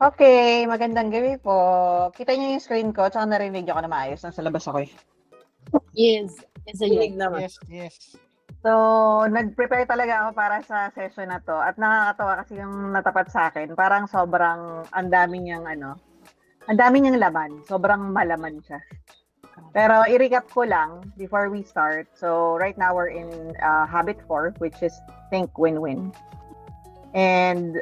Okay, magandang gabi po. Kita niyo yung screen ko, tsaka narinig niyo ako na maayos. Nasa labas ako eh. Yes. Yes, Kinig naman. Yes. So, nag-prepare talaga ako para sa session na to. At nakakatawa kasi yung natapat sa akin. Parang sobrang, ang dami niyang laman. Sobrang malaman siya. Pero i-recap ko lang before we start. So, right now we're in habit 4, which is think win-win. And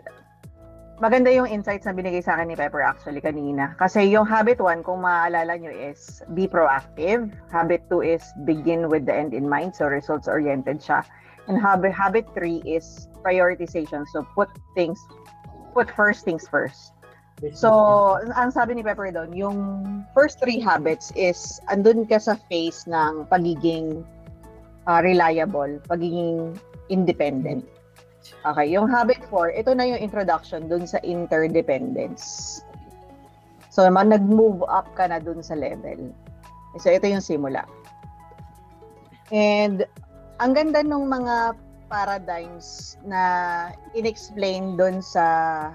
maganda yung insights na binigay sa akin ni Pepper actually kanina. Kasi yung habit 1, kung maaalala nyo, is be proactive. Habit 2 is begin with the end in mind. So, results-oriented siya. And habit 3 is prioritization. So, put first things first. So, ang sabi ni Pepper doon, yung first 3 habits is andun ka sa phase ng pagiging reliable, pagiging independent. Okay, yung habit 4, ito na yung introduction dun sa interdependence. So, nag-move up ka na dun sa level. So, ito yung simula. And, ang ganda ng mga paradigms na in-explain dun sa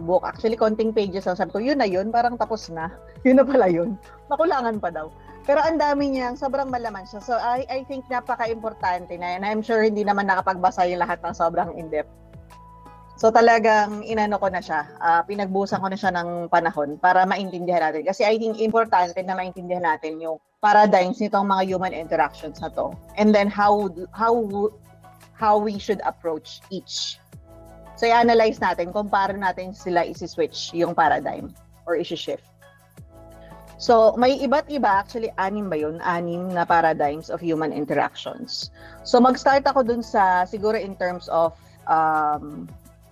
book. Actually, konting pages lang. Sabi ko, yun na yun, parang tapos na. Yun na pala yun. Makulangan pa daw. Pero ang dami niyang, sobrang malaman siya. So, I think napaka-importante na yan. I'm sure hindi naman nakapagbasa yung lahat ng sobrang in-depth. So, talagang inano ko na siya. Pinagbusan ko na siya ng panahon para maintindihan natin. Kasi I think importante na maintindihan natin yung paradigms nitong mga human interactions na to. And then, how we should approach each. So, i-analyze natin kung paano natin sila isi-switch yung paradigm or isi-shift. So, may iba't iba, actually 6 ba yun? 6 na paradigms of human interactions. So, mag-start ako dun sa, siguro in terms of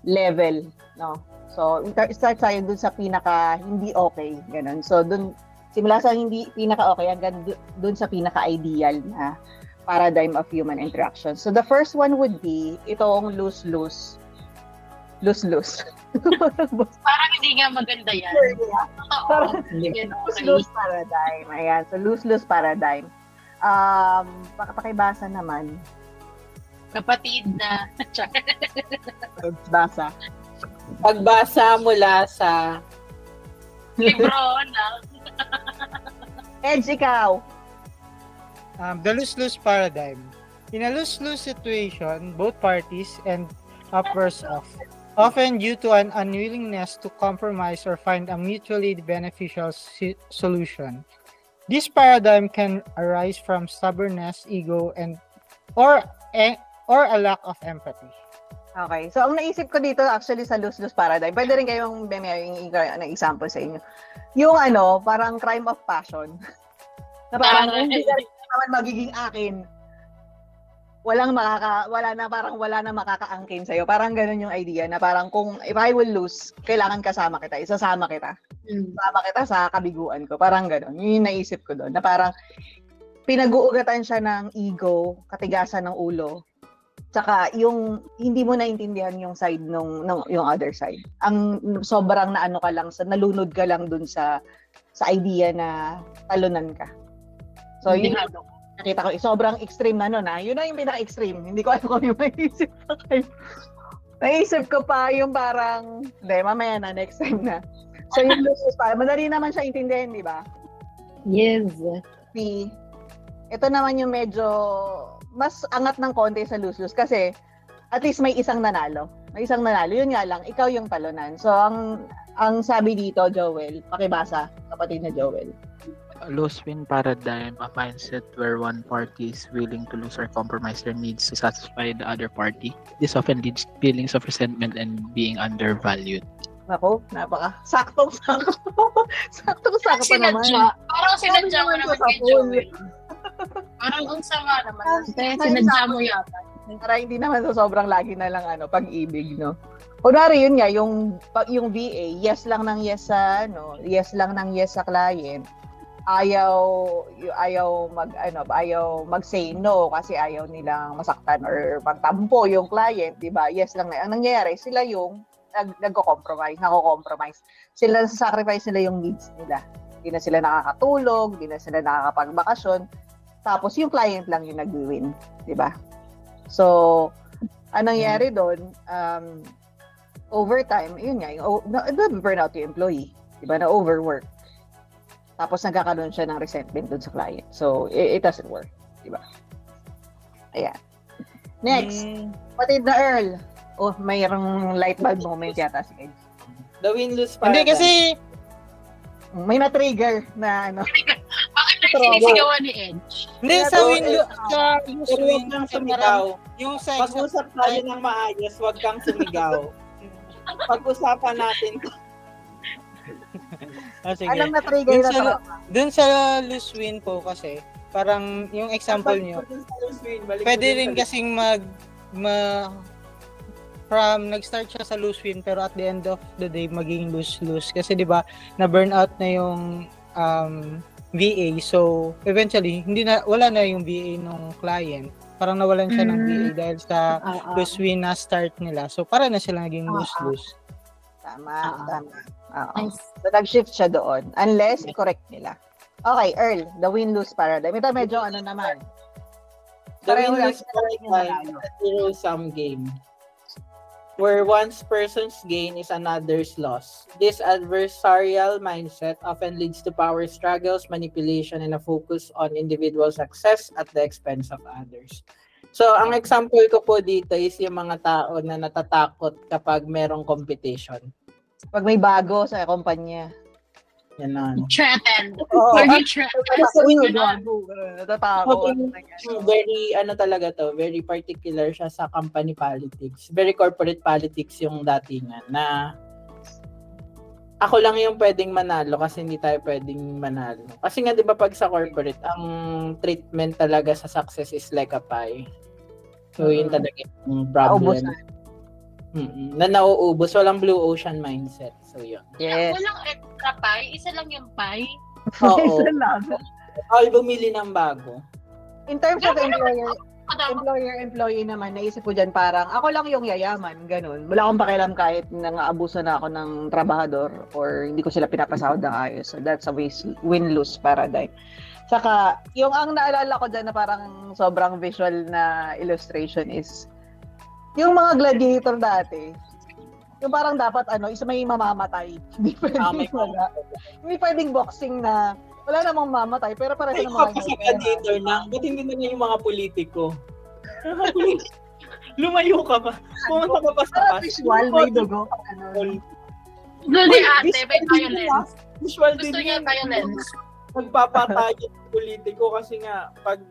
level, no? So, start tayo dun sa pinaka hindi okay, ganun. So, dun, simula sa hindi pinaka okay, hanggang dun sa pinaka ideal na paradigm of human interactions. So, the first one would be, itong lose-lose. Parang hindi nga maganda yan. Lose-lose paradigm. Ayan. So, lose-lose paradigm. Pakibasa naman. Kapatid na. Basa. Pagbasa mula sa Libro na. Edge, ikaw. The lose-lose paradigm. In a lose-lose situation, both parties end up worse off, often due to an unwillingness to compromise or find a mutually beneficial solution. This paradigm can arise from stubbornness, ego, or a lack of empathy. Okay. So, ang naisip ko dito actually sa lose-lose paradigm, pwede rin kayong ng example sa inyo. Yung parang crime of passion. Na parang hindi ka naman magiging akin. Wala na makakaangkin sa'yo. Parang ganun yung idea na parang kung if I will lose, kailangan kasama kita. Isasama kita. Isasama kita sa kabiguan ko. Parang ganun. Yun yung naisip ko doon. Na parang pinag-uugatan siya ng ego, katigasan ng ulo. Tsaka yung hindi mo naintindihan yung side yung other side. Ang sobrang ka lang, nalunod ka lang dun sa idea na talunan ka. So, yun nakita ko, sobrang extreme na nun. Yun na yung pinaka-extreme. Hindi ko alam kung yung naisip ko kayo. Naisip ko pa yung parang, hindi, mamaya na, next time na. So, yung lose pa, madali naman siya intindihin, di ba? Yes. Ito naman yung medyo mas angat ng konti sa lose-lose kasi at least may isang nanalo. May isang nanalo. Yun nga lang, ikaw yung talunan. So, ang sabi dito, Joel, pakibasa, kapatid na Joel. A lose-win paradigm, a mindset where one party is willing to lose or compromise their needs to satisfy the other party. This often leads to feelings of resentment and being undervalued. Ako, saktong-sakto. Saktong-sakto pa naman. Parang sinadya mo naman kay Joel. Parang ang sama naman. Sinadya mo yata. Para hindi naman sobrang lagi na lang pag-ibig, no? Kunwari yun nga, yung VA, yes lang ng yes sa client. Ayaw mag-say no kasi ayaw nilang masaktan or magtampo yung client, di ba? Yes lang na. Ang nangyayari, sila yung nako-compromise. Sila sacrifice nila yung needs nila. Hindi na sila nakakatulog, hindi na sila nakakapagbakasyon. Tapos yung client lang yung nag-win, di ba? So, anong nangyayari doon? overtime, yun nga, burnout yung employee. Diba? Na overwork. Tapos nagkakaroon siya ng resentment dun sa client. So, it doesn't work. Diba? Ayan. Next, patid na Earl. Oh, mayroong light bulb moment yata si Edge. The win-lose paradigm. Hindi kasi, May na-trigger na ano. Bakit nagsisigawan ni Edge? hindi sa loose Pero huwag win, kang kasi sumigaw. yung sex, Pag-usap tayo ng maayos, huwag kang sumigaw. Pag-usapan natin. sige. Anong na-trigger na to? Dun sa loose win po kasi, parang yung example nyo, pwede rin kasing from nag-start siya sa loose win pero at the end of the day maging lose-lose kasi 'di ba na burnout na yung VA, so eventually wala na yung VA ng client, parang nawalan siya ng VA dahil sa loose win na start nila, so para na sila naging lose-lose. Tama. So nag-shift siya doon unless i-correct nila. Okay, Earl, the win-lose paradigm. Ito medyo ano naman. The win-lose paradigm is a zero-sum game, where one person's gain is another's loss. This adversarial mindset often leads to power struggles, manipulation, and a focus on individual success at the expense of others. So, ang example ko po dito is yung mga tao na natatakot kapag merong competition. Pag may bago sa kumpanya. Yan na. Threatened. Oo. Are you threatened? Natatakot. Very, talaga to, very particular siya sa company politics. Very corporate politics yung datingan na ako lang yung pwedeng manalo kasi hindi tayo pwedeng manalo. Kasi nga 'di ba pag sa corporate, ang treatment talaga sa success is like a pie. So yun talaga yung problem. Na nauubos, walang blue ocean mindset. So yun. Yes. Walang extra pie, isa lang yung pie. Oo. All bumili ng bago. In terms of employer-employee naman, naisip ko dyan parang ako lang yung yayaman, ganun. Wala akong pakialam kahit nang-aabuso na ako ng trabahador or hindi ko sila pinapasahod ng ayos. So that's a win-lose paradigm. Saka, yung ang naalala ko dyan na parang sobrang visual na illustration is yung mga gladiator dati, yung parang dapat isa may mamamatay. Hindi pwedeng wala. Hindi pwedeng boxing na wala namang mamamatay, pero para sa mga gladiator na, ba't hindi na yung mga politiko? Lumayo ka pa. Pumunta ka pa sa parang visual, may dugo. Hindi ate, may violence. Visual Gusto din niya yan. violence. Magpapatay yung politiko kasi nga, pag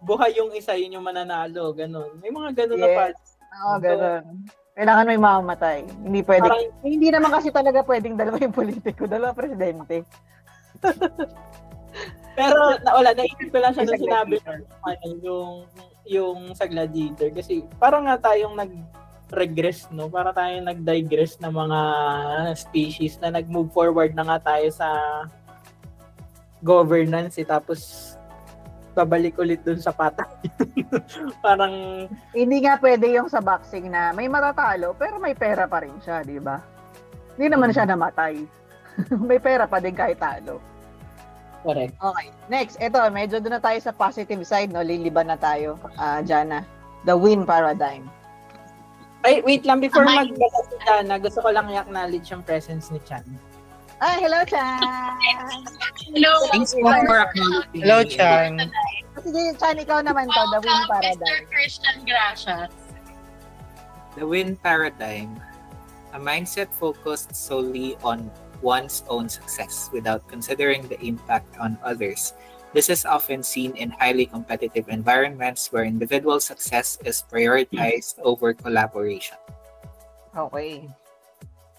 buhay yung isa, yun yung mananalo. Ganon. May mga ganon na pa. Oo, gano'n. Kailangan may mamamatay. Hindi pwede. Hindi naman kasi talaga pwedeng dalawa yung politiko, dalawa presidente. Pero naisip ko lang siya nung sinabi yung sa gladiator. Kasi parang nga tayong nag-regress, no? Para tayong nag-digress na mga species na nag-move forward na nga tayo sa governance. Tapos babalik ulit dun sa patay. Parang hindi nga pwede yung sa boxing na may matatalo pero may pera pa rin siya, di ba? Hindi naman siya namatay. May pera pa din kahit talo. correct. Okay. Next, ito, medyo doon na tayo sa positive side, no? Liliban na tayo, Jana. The win paradigm. Ay, wait lang, before magbasa si Jana, gusto ko lang i-acknowledge yung presence ni Chan. Ay, hello, Chan! Hello! Thanks for acknowledging. Hello, Chan. Sige, Chan, ikaw naman to, the win paradigm. Mr. Christian Gracias. The win paradigm, a mindset focused solely on one's own success without considering the impact on others. This is often seen in highly competitive environments where individual success is prioritized over collaboration. Okay.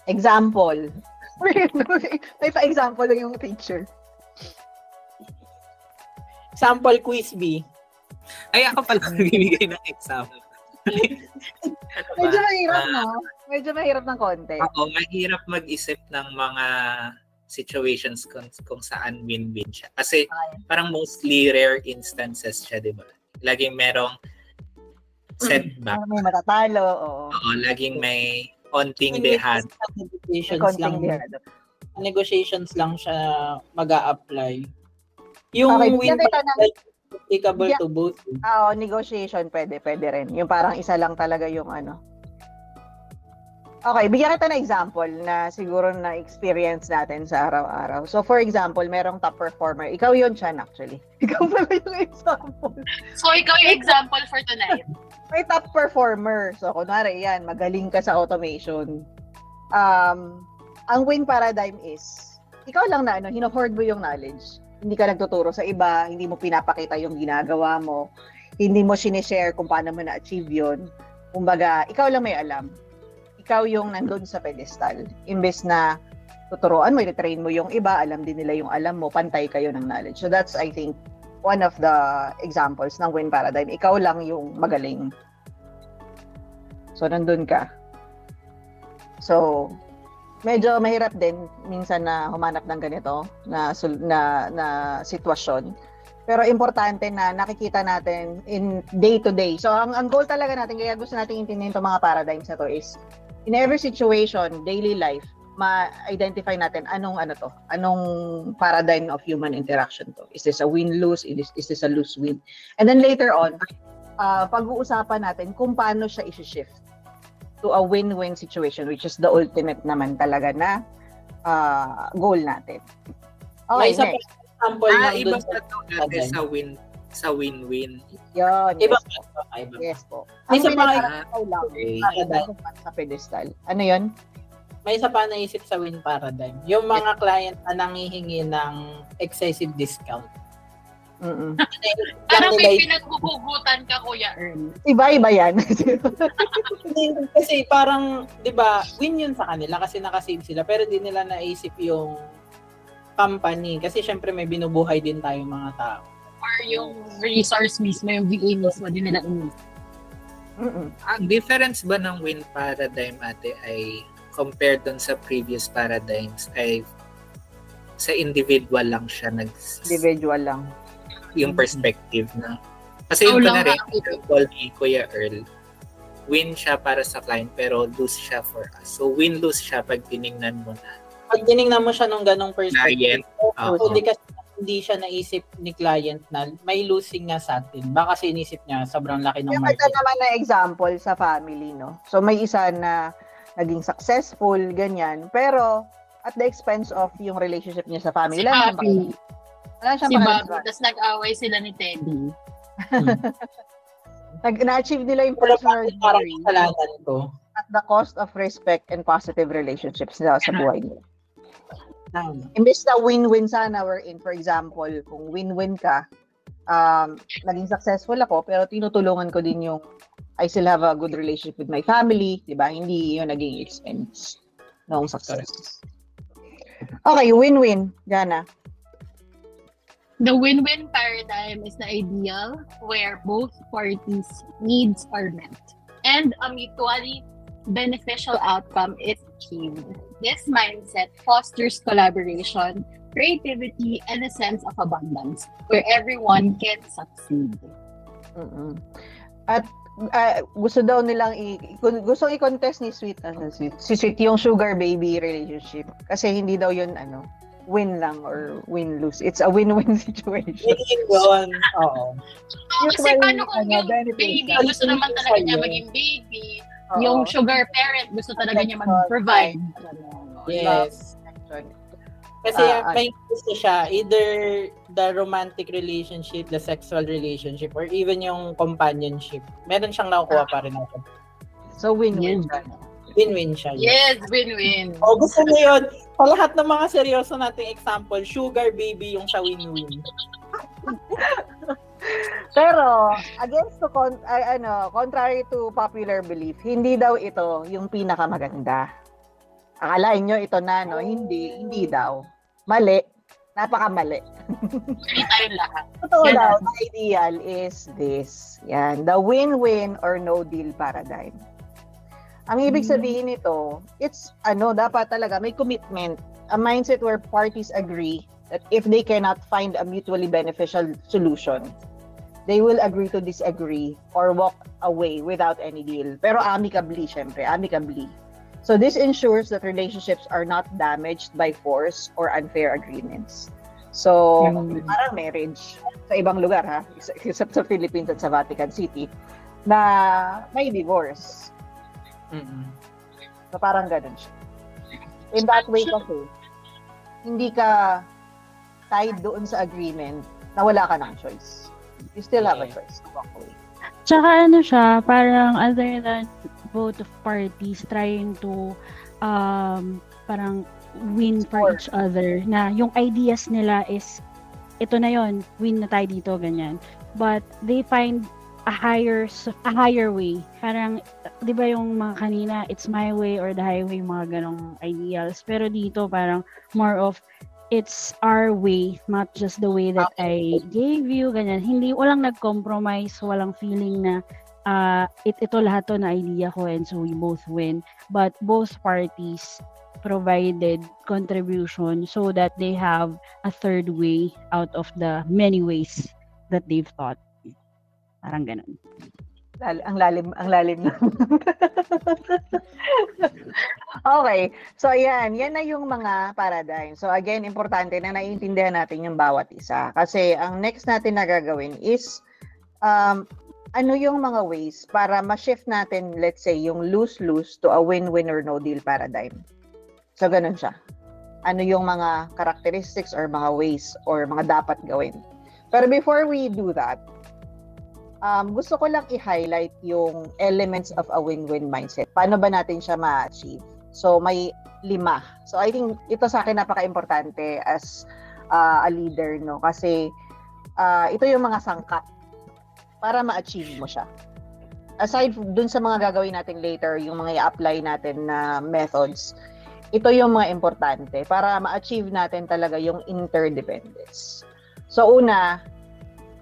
Example. May pa-example lang yung teacher. Sample quiz B. Ay, ako pala nagbibigay ng example. Medyo mahirap, no? Medyo mahirap ng konti. Oo, mahirap mag-isip ng mga situations kung saan win-win siya. Kasi parang mostly rare instances siya, di ba? Laging merong setback. May matatalo, oo. Oo, laging may onting dehad. Negotiations lang siya mag-a-apply. Yung Okay, win bigyan kita ng- applicable to both. Oo, negotiation, pwede rin. Yung parang isa lang talaga yung ano. Okay, bigyan kita ng example na siguro na-experience natin sa araw-araw. So, for example, merong top performer. Ikaw yun, Chan, actually. Ikaw pala yung example. So, ikaw yung example for tonight. May top performer. So, kunwari, yan, magaling ka sa automation. Ang win paradigm is, ikaw lang na, hino-hoard mo yung knowledge. Hindi ka nagtuturo sa iba, hindi mo pinapakita yung ginagawa mo, hindi mo sinishare kung paano mo na-achieve yun. Kumbaga, ikaw lang may alam. Ikaw yung nandun sa pedestal. Imbes na tuturuan mo, i-train mo yung iba, alam din nila yung alam mo, pantay kayo ng knowledge. So that's, I think, one of the examples ng win paradigm. Ikaw lang yung magaling. So, nandun ka. So, medyo mahirap din minsan na humanap ng ganito na sitwasyon. Pero importante na nakikita natin in day-to-day. So, ang goal talaga natin, kaya gusto natin intindihin itong mga paradigms na to is, in every situation, daily life, ma-identify natin anong paradigm of human interaction to. Is this a win-lose? Is this a lose-win? And then later on, pag-uusapan natin kung paano siya isi-shift to a win-win situation, which is the ultimate naman talaga na goal natin. Okay, next. Example iba pa ito natin sa win-win. Yun. Iba yes, pa ito. Yes po. May isa pa sa pedestal. Ano yun? May isa pa naisip sa win paradigm. Yung mga client na nangihingi ng excessive discount. Parang may pinaghuhugutan ka, Kuya Earl. Iba-iba yan. Kasi parang, di ba, win yun sa kanila kasi nakasave sila pero di nila naisip yung company. Kasi syempre may binubuhay din tayong mga tao. Or yung resource mismo, yung VA mismo, din nila inisip. Ang difference ba ng win paradigm, ate, ay compared dun sa previous paradigms ay sa individual lang siya individual lang. Yung perspective na. Kasi yung kunwari, example ni Kuya Earl, win siya para sa client pero lose siya for us. So win-lose siya pag tinignan mo na. Pag tinignan mo siya nung ganong perspective, client, hindi siya naisip ni client na may losing nga sa atin. Baka kasi inisip niya sobrang laki ng market. Ito naman na example sa family, no? So may isa na naging successful, ganyan. Pero at the expense of yung relationship niya sa family. Si Bobby, tapos nag-away sila ni Teddy. Na-achieve nila yung personal glory at the cost of respect and positive relationships sa buhay nila. Imbes na win-win sana we're in. For example, kung win-win ka, naging successful ako, pero tinutulungan ko din yung I still have a good relationship with my family, di ba? Hindi yung naging expense ng success. Okay, win-win. Jana. The win-win paradigm is the ideal where both parties' needs are met and a mutually beneficial outcome is achieved. This mindset fosters collaboration, creativity, and a sense of abundance where everyone can succeed. At gusto daw nilang gusto i-contest ni Sweet, si Sweet yung sugar baby relationship kasi hindi daw yun win lang or win-lose. It's a win-win situation. Yun. Oo. Kasi paano kung yung baby gusto naman talaga niya maging baby, yung sugar parent gusto talaga niya mag-provide. Yes. Kasi may gusto siya, either the romantic relationship, the sexual relationship, or even yung companionship. Meron siyang nakukuha pa rin ako. So, win-win siya. Win-win siya. Yes, win-win. O, gusto niyo yun. Sa lahat ng mga seryoso nating example, sugar baby yung sa win-win. Pero, against to contrary to popular belief, hindi daw ito yung pinakamaganda. Akalain nyo ito na, no? Hindi daw. Mali. Napakamali. Hindi tayo lahat. Totoo daw, the ideal is this. Yan. The win-win or no deal paradigm. Ang ibig sabihin nito, it's, dapat talaga may commitment. A mindset where parties agree that if they cannot find a mutually beneficial solution, they will agree to disagree or walk away without any deal. Pero amicably, syempre. Amicably. So this ensures that relationships are not damaged by force or unfair agreements. So, parang marriage sa ibang lugar, ha? Except sa Philippines at sa Vatican City, na may divorce. So parang ganun siya. In that way kasi, hindi ka tied doon sa agreement na wala ka ng choice. You still have a choice to walk away. Tsaka ano siya, parang other than both of parties trying to parang win for each other, na yung ideas nila is ito na yon, win na tayo dito, ganyan. But they find a higher way. Parang, di ba yung mga kanina, it's my way or the highway, mga ganong ideals. Pero dito, parang more of, it's our way, not just the way that I gave you, ganyan. Hindi, walang nag-compromise, walang feeling na ito lahat to na idea ko and so we both win. But both parties provided contribution so that they have a third way out of the many ways that they've thought. Parang ganun. Ang lalim na. Okay. So, yan na yung mga paradigm. So, again, importante na naiintindihan natin yung bawat isa. Kasi, ang next natin na gagawin is, ano yung mga ways para ma-shift natin, let's say, yung lose-lose to a win-win or no-deal paradigm. So, ganun siya. Ano yung mga characteristics or mga ways or mga dapat gawin. Pero before we do that, gusto ko lang i-highlight yung elements of a win-win mindset. Paano ba natin siya ma-achieve? So, may 5. So, I think ito sa akin napaka-importante as a leader, no? Kasi ito yung mga sangkap para ma-achieve mo siya. Aside dun sa mga gagawin natin later, yung mga i-apply natin na methods, ito yung mga importante para ma-achieve natin talaga yung interdependence. So, una,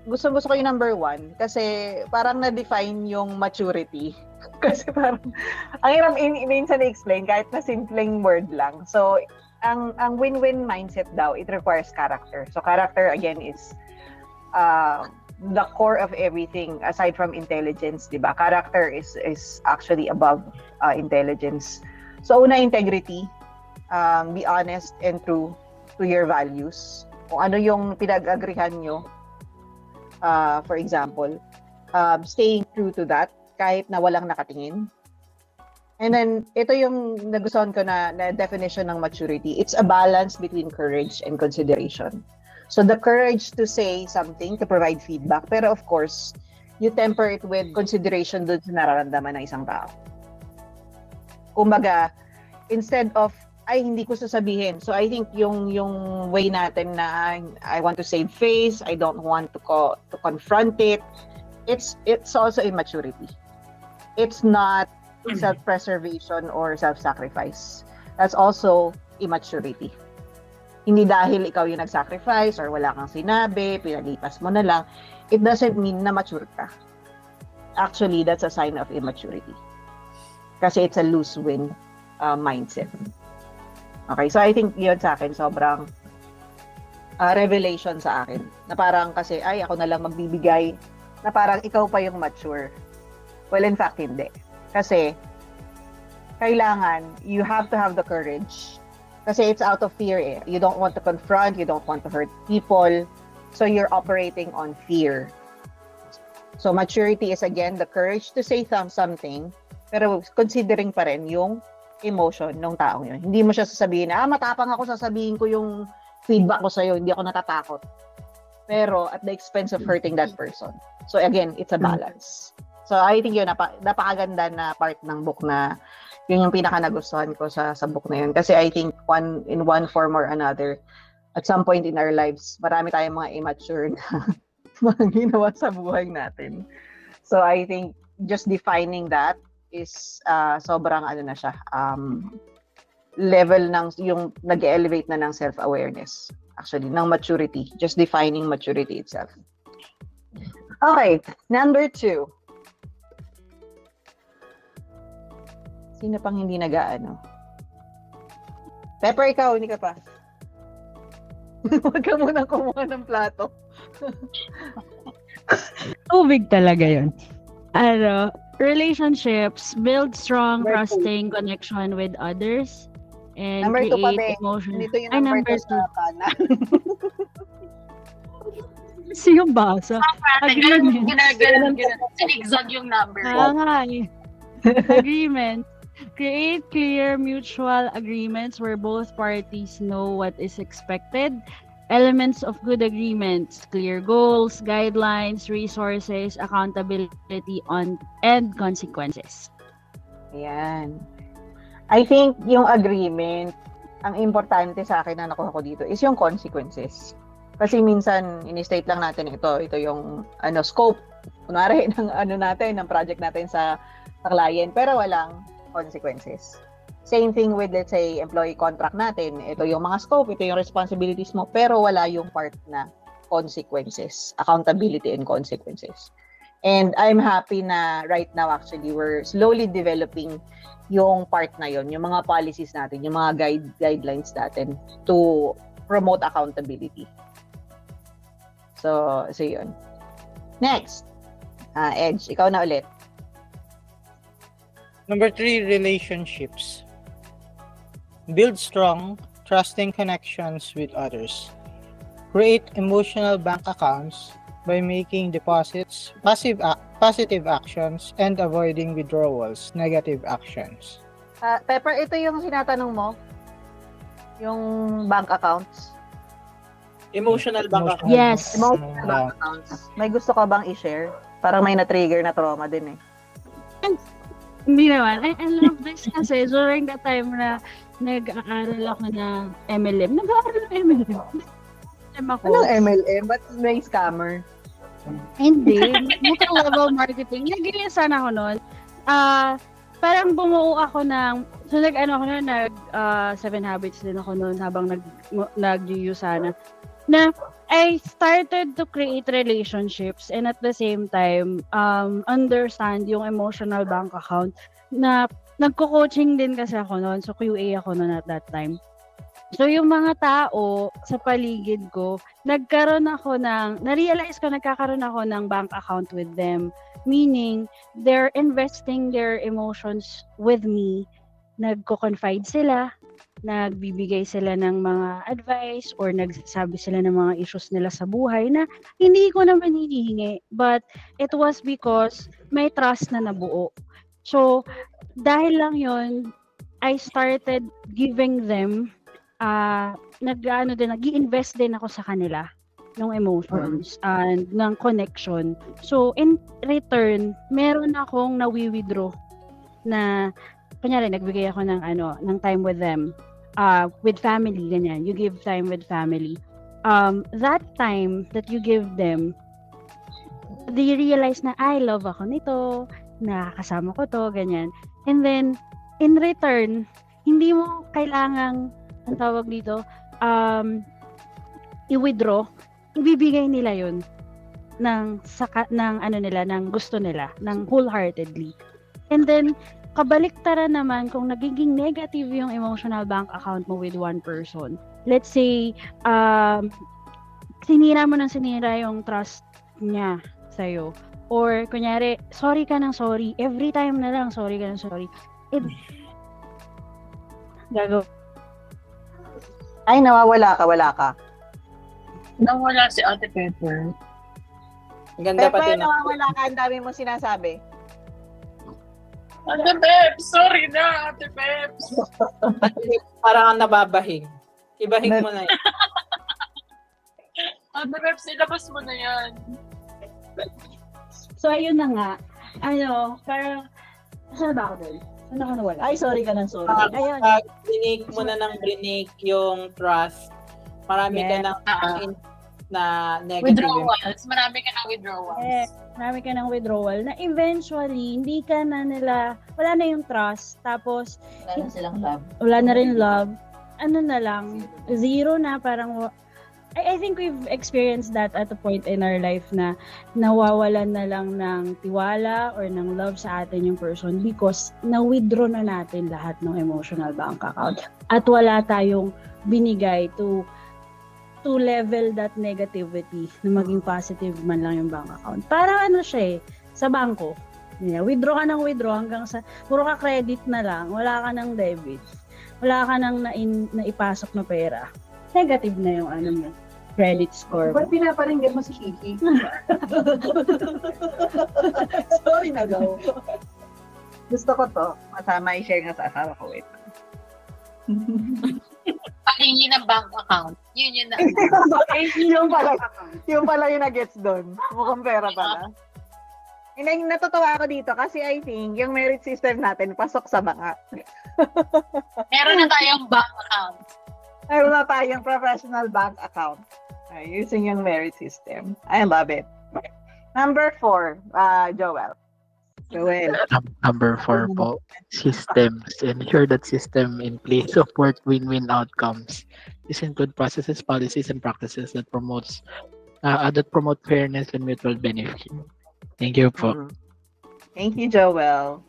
gusto ko yung number 1 kasi parang na-define yung maturity. Kasi parang, ang hirap minsan i-explain kahit na simpleng word lang. So, ang win-win mindset daw, it requires character. So, character, again, is the core of everything aside from intelligence, di ba? Character is actually above intelligence. So, una, integrity. Be honest and true to your values. Kung ano yung pinag-agrihan nyo, for example, staying true to that kahit na walang nakatingin. And then, ito yung nagustuhan ko na definition ng maturity. It's a balance between courage and consideration. So, the courage to say something, to provide feedback, pero of course, you temper it with consideration dun sa nararamdaman ng isang tao. Kumbaga, instead of ay hindi ko sasabihin. So I think yung way natin na I want to save face, I don't want to confront it. It's also immaturity. It's not self-preservation or self-sacrifice. That's also immaturity. Hindi dahil ikaw yung nag-sacrifice or wala kang sinabi, pinalipas mo na lang, it doesn't mean na mature ka. Actually, that's a sign of immaturity. Kasi it's a lose-win mindset. Okay, so I think yun sa akin, sobrang revelation sa akin. Na parang kasi, ay, ako na lang magbibigay, na parang ikaw pa yung mature. Well, in fact, hindi. Kasi, kailangan, you have to have the courage. Kasi it's out of fear eh. You don't want to confront, you don't want to hurt people. So, you're operating on fear. So, maturity is again, the courage to say something, pero considering pa rin yung emotion ng taong yun. Hindi mo siya sasabihin, matapang ako, sasabihin ko yung feedback ko sa'yo, hindi ako natatakot. Pero at the expense of hurting that person. So again, it's a balance. So I think yun, napakaganda na part ng book na yun yung pinaka nagustuhan ko sa book na yun. Kasi I think in one form or another, at some point in our lives, marami tayong mga immature na mga ginawa sa buhay natin. So I think just defining that is sobrang ano na siya, level ng yung nag-elevate na ng self-awareness, actually, ng maturity, just defining maturity itself. Okay, number 2. Sino pang hindi nag-aano? Pepper, ikaw, hindi ka pa. Huwag ka munang kumuha ng plato. Tubig talaga yun. Relationships build strong, trusting connection with others and number create emotion. Dito yung number 2 sa kanan. Kasi yung basa. Agreement. Ginaganon. Sinigzag yung number. Agreement. Create clear mutual agreements where both parties know what is expected. Elements of good agreements, clear goals, guidelines, resources, accountability on and consequences. Ayan. I think yung agreement, ang importante sa akin na nakuha ko dito is yung consequences. Kasi minsan, in-state lang natin ito yung scope, kunwari ng natin, ng project natin sa client, pero walang consequences. Same thing with, let's say, employee contract natin. Ito yung mga scope, ito yung responsibilities mo, pero wala yung part na consequences, accountability and consequences. And I'm happy na right now, actually, we're slowly developing yung part na yon, yung mga policies natin, yung mga guidelines natin to promote accountability. So yun. Next, Edge, ikaw na ulit. Number 3, relationships. Build strong, trusting connections with others. Create emotional bank accounts by making deposits, positive actions, and avoiding withdrawals, negative actions. Pepper, ito yung sinatanong mo? Yung bank accounts? Emotional bank accounts. Yes. Emotional bank accounts. May gusto ka bang i-share? Parang may na-trigger na trauma din eh. Hindi naman. I love this kasi during that time na nag-aaral ako ng MLM. Nag-aaral ng MLM. Anong MLM? Ba't may scammer? Hindi. Multi-level marketing. Nag-gaya sana ako nun. Parang bumuo ako ng, so nag 7 habits din ako nun habang nag-GU sana. Na I started to create relationships and at the same time, understand yung emotional bank account na nagko-coaching din kasi ako noon. So, QA ako noon at that time. So, yung mga tao sa paligid ko, na-realize ko nagkakaroon ako ng bank account with them. Meaning, they're investing their emotions with me. Nagko-confide sila, nagbibigay sila ng mga advice or nagsasabi sila ng mga issues nila sa buhay na hindi ko naman hinihingi. But, it was because may trust na nabuo. So, dahil lang yon, I started giving them, nag-i-invest din ako sa kanila ng emotions and ng connection. So, in return, meron akong nawi-withdraw na, kunyari, nagbigay ako ng time with them, with family, ganyan. You give time with family. That time that you give them, they realize na, I love ako nito, na kasama ko to, ganyan. And then, in return, hindi mo kailangang, ang tawag dito, i-withdraw, ibibigay nila yun ng gusto nila, ng wholeheartedly. And then, kabaliktaran naman kung nagiging negative yung emotional bank account mo with one person. Let's say, sinira yung trust niya sa'yo. Or, kunyari, sorry ka ng sorry. Every time na lang, sorry ka ng sorry. Ay, wala ka. Nawala si Ate Pepper. Ganda Pepper, pati na. nawawala ka. Ang dami mo sinasabi. Ate Peps! Sorry na, Ate Peps! Parang ang nababahing. Ibahing mo na yan. Ate Peps, ilabas mo na yan. So, ayun na nga. Parang, saan ba ako doon? Saan ako nawala? Ay, sorry ka ng sorry. Ayun. Brinake mo na ng brinake yung trust. Marami ka na negative. Withdrawals. Marami ka ng withdrawals. Marami ka ng withdrawal na eventually, hindi ka na nila, wala na yung trust. Tapos, Wala na silang love. Wala na rin love. Ano na lang, zero na parang, I think we've experienced that at a point in our life na nawawalan na lang ng tiwala or ng love sa atin yung person because na-withdraw na natin lahat ng emotional bank account. At wala tayong binigay to level that negativity na maging positive man lang yung bank account. Parang siya sa bangko. Withdraw ka ng withdraw hanggang sa puro ka credit na lang, wala ka ng debit. Wala ka nang naipasok na pera. Negative na yung mo. Credit score. Ba't pinaparinggan mo si Kiki? Sorry na daw. Gusto ko to. Masama i-share nga sa asawa ko. Wait. Pahingi ng bank account. Yun yun na. yung pala yung nag-gets doon. Mukhang pera pala. Natutuwa ako dito kasi I think yung merit system natin pasok sa banga. Meron na tayong bank account. Meron na tayong professional bank account. Using yung merit system. I love it. Number 4, Joel. Number 4 po, systems. Ensure that system in place support win-win outcomes. This include processes, policies, and practices that promote fairness and mutual benefit. Thank you po. Thank you, Joel.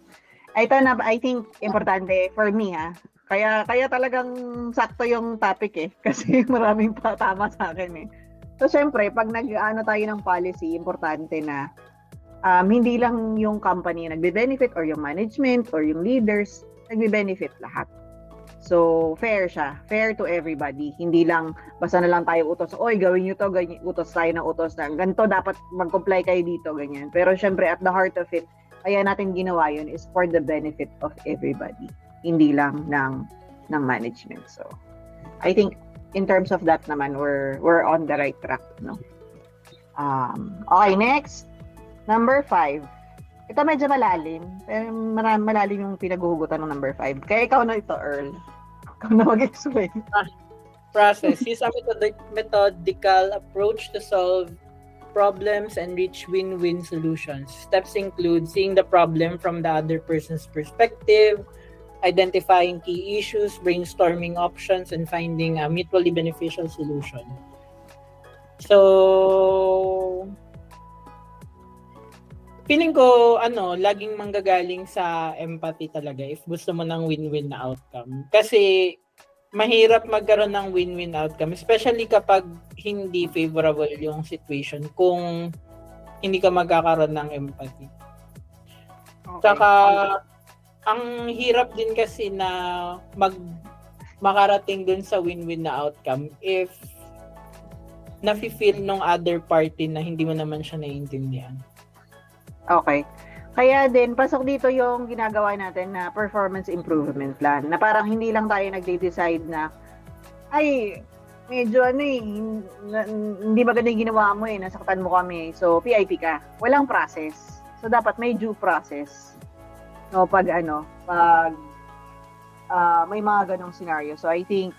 Ito na, I think, importante for me, ha. Kaya talagang sakto yung topic eh. Kasi maraming tama sa akin eh. So, syempre, pag nag-ano tayo ng policy, importante na hindi lang yung company nagbe-benefit or yung management or yung leaders, nagbe-benefit lahat. So, fair siya. Fair to everybody. Hindi lang, basta na lang tayo utos, oy, gawin nyo to, ganyan, utos tayo ng utos na, ganito, dapat mag-comply kayo dito, ganyan. Pero syempre, at the heart of it, kaya natin ginawa yun is for the benefit of everybody. Hindi lang ng management. So, I think, in terms of that naman, we're on the right track, no? Okay, next. Number 5. Ito medyo malalim. Pero malalim yung pinaghuhugutan ng number 5. Kaya ikaw na ito, Earl. Ikaw na mag-explain. Process. Use a methodical approach to solve problems and reach win-win solutions. Steps include seeing the problem from the other person's perspective, identifying key issues, brainstorming options, and finding a mutually beneficial solution. So, feeling ko, laging manggagaling sa empathy talaga if gusto mo ng win-win na outcome. Kasi, mahirap magkaroon ng win-win outcome, especially kapag hindi favorable yung situation kung hindi ka magkakaroon ng empathy. Okay. Saka, ang hirap din kasi na makarating dun sa win-win na outcome if nafe-feel nung other party na hindi mo naman siya naiintindihan. Okay. Kaya din, pasok dito yung ginagawa natin na performance improvement plan. Na parang hindi lang tayo nagde-decide na, ay, medyo hindi maganda yung ginawa mo eh, nasaktan mo kami. So, PIP ka. Walang process. So, dapat may due process. No, pag may mga ganong scenario. So, I think,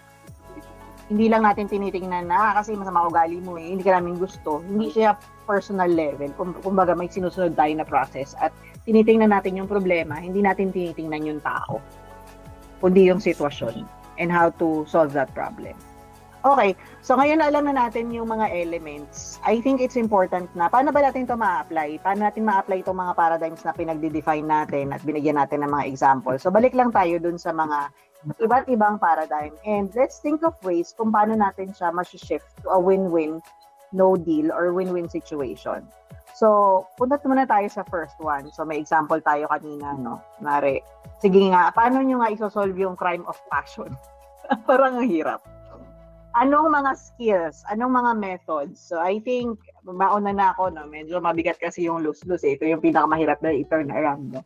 hindi lang natin tinitingnan na kasi masama ugali mo eh, hindi ka namin gusto. Hindi siya personal level. Kumbaga may sinusunod tayo na process at tinitingnan natin yung problema, hindi natin tinitingnan yung tao, kundi yung sitwasyon and how to solve that problem. Okay, so ngayon alam na natin yung mga elements. I think it's important na paano ba natin ito ma-apply? Paano natin ma-apply itong mga paradigms na pinag-define natin at binigyan natin ng mga example? So balik lang tayo dun sa mga iba't ibang paradigm. And let's think of ways kung paano natin siya ma-shift to a win-win, no deal, or win-win situation. So, punta muna tayo sa first one. So, may example tayo kanina, no? Mare, sige nga, paano nyo nga isosolve yung crime of passion? Parang ang hirap. Anong mga skills? Anong mga methods? So, I think, mauna na ako, no? Medyo mabigat kasi yung lose-lose, eh. Ito yung pinakamahirap na i-turn around, no?